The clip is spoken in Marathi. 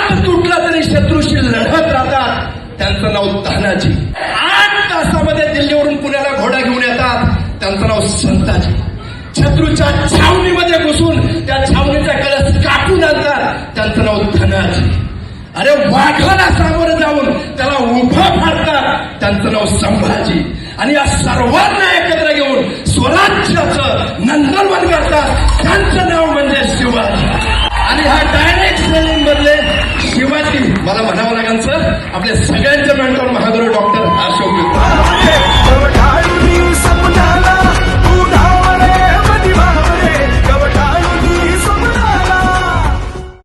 हात तुटला तरी शत्रूशी लढत राहतात त्यांचं नाव तानाजी. 8 तासामध्ये दिल्लीवरून पुण्याला घोडा घेऊन येतात त्यांचं नाव संताजी. शत्रूच्या छावणीमध्ये घुसून त्या छावणीचा कळस कापून आणतात त्यांचं नाव धनाजी. अरे वाघाला सामोरं जाऊन त्याला उभं फाडतात त्यांचं नाव संभाजी. आणि या सर्वांना एकत्र घेऊन स्वराज्याचं नंदनवन करतात त्यांचं नाव म्हणजे शिवाजी. आणि हा डायरेक्ट स्पेलिंग मधले शिवाजी मला म्हणावं लागेल सर, आपल्या सगळ्यांच्या